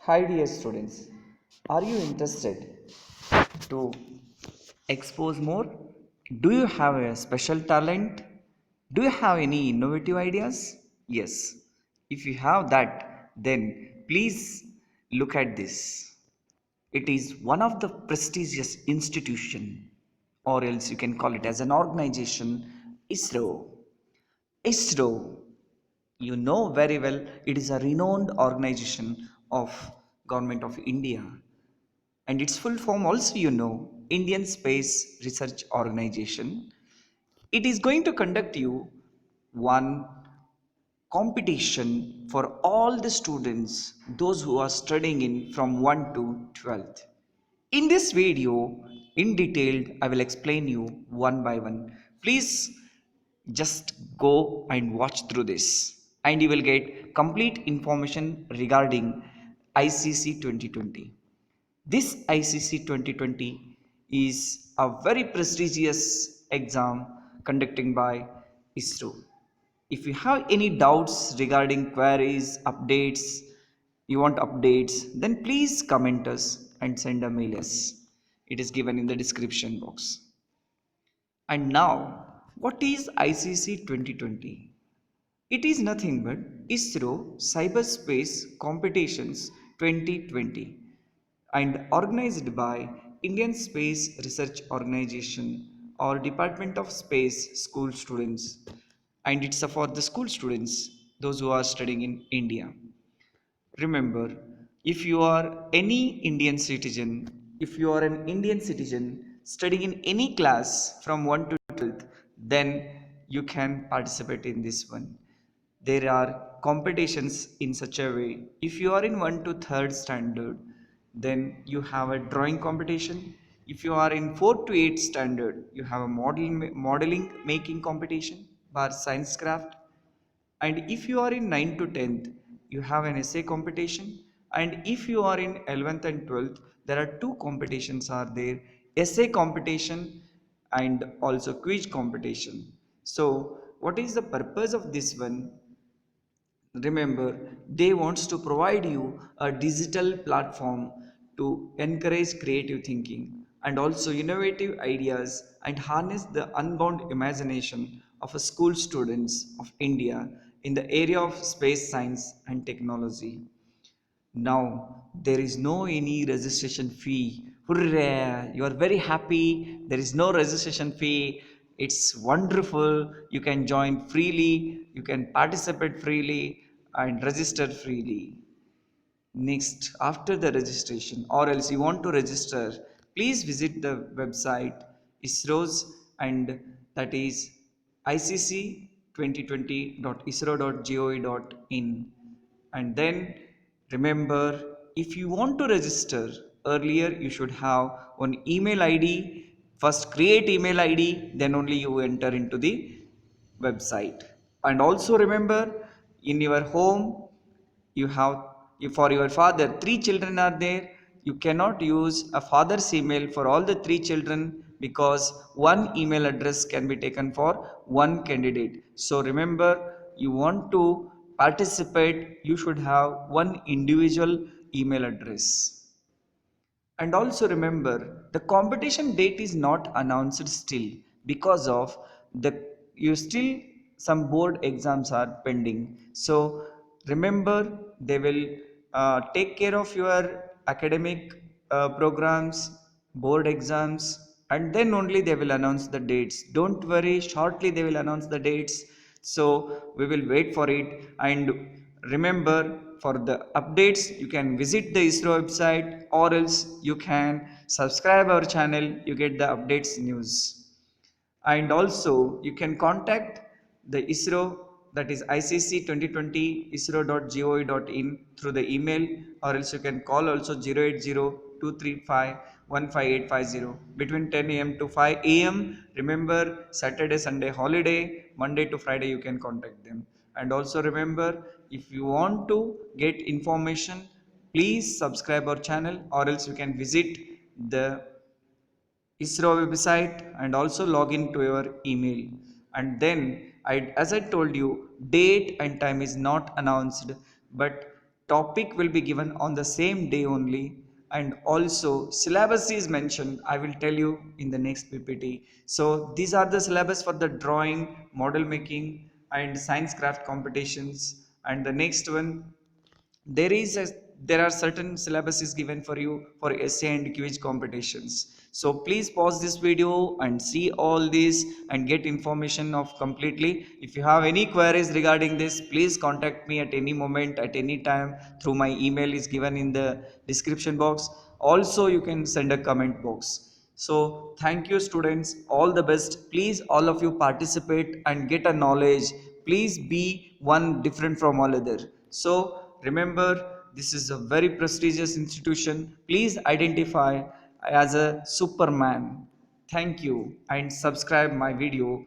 Hi dear students, are you interested to expose more? Do you have a special talent? Do you have any innovative ideas? Yes. If you have that, then please look at this. It is one of the prestigious institution, or else you can call it as an organization, ISRO. ISRO, you know very well, it is a renowned organization of Government of India, and its full form also you know, Indian Space Research Organization. It is going to conduct you one competition for all the students, those who are studying in from 1 to 12th. In this video, in detail, I will explain you one by one. Please just go and watch through this and you will get complete information regarding ICC 2020. This ICC 2020 is a very prestigious exam conducted by ISRO. If you have any doubts regarding queries, updates, you want updates, then please comment us and send a mail us. It is given in the description box. And now, what is ICC 2020? It is nothing but ISRO Cyberspace Competitions 2020 and organized by Indian Space Research Organization or Department of Space school students, and it's for the school students, those who are studying in India. Remember, if you are any Indian citizen, if you are an Indian citizen studying in any class from 1 to 12th, then you can participate in this one. There are competitions in such a way. If you are in 1 to 3rd standard, then you have a drawing competition. If you are in 4th to 8th standard, you have a modeling making competition, bar science craft. And if you are in 9th to 10th, you have an essay competition. And if you are in 11th and 12th, there are two competitions are there, essay competition and also quiz competition. So what is the purpose of this one? Remember, they wants to provide you a digital platform to encourage creative thinking and also innovative ideas and harness the unbound imagination of a school students of India in the area of space science and technology. Now there is no any registration fee. Hooray! You are very happy. There is no registration fee. It's wonderful. You can join freely. You can participate freely and register freely. Next, after the registration, or else you want to register, please visit the website ISRO's, and that is icc2020.isro.gov.in. And then remember, if you want to register earlier, you should have one email ID. First, create email ID, then only you enter into the website. And also remember, in your home you have, if for your father three children are there, you cannot use a father's email for all the three children, because one email address can be taken for one candidate. So remember, you want to participate, you should have one individual email address. And also remember, the competition date is not announced still, because of the you still some board exams are pending. So remember, they will take care of your academic programs, board exams, and then only they will announce the dates. Don't worry, shortly they will announce the dates. So we will wait for it. And remember, for the updates you can visit the ISRO website, or else you can subscribe our channel, you get the updates news. And also you can contact the ISRO, that is ICC 2020 isro.gov.in, through the email, or else you can call also 08023515850 between 10 a.m. to 5 a.m. Remember, Saturday Sunday holiday, Monday to Friday you can contact them. And also remember, if you want to get information, please subscribe our channel, or else you can visit the ISRO website and also log in to your email. And then, as I told you, date and time is not announced, but topic will be given on the same day only, and also syllabus is mentioned. I will tell you in the next PPT. So these are the syllabus for the drawing, model making, and science craft competitions. And the next one, there is a there are certain syllabuses given for you for essay and quiz competitions. So please pause this video and see all this and get information of completely. If you have any queries regarding this, please contact me at any moment, at any time, through my email is given in the description box. Also you can send a comment box. So thank you students, all the best. Please all of you participate and get a knowledge. Please be one different from all other. So remember, this is a very prestigious institution. Please identify as a superman. Thank you and subscribe my video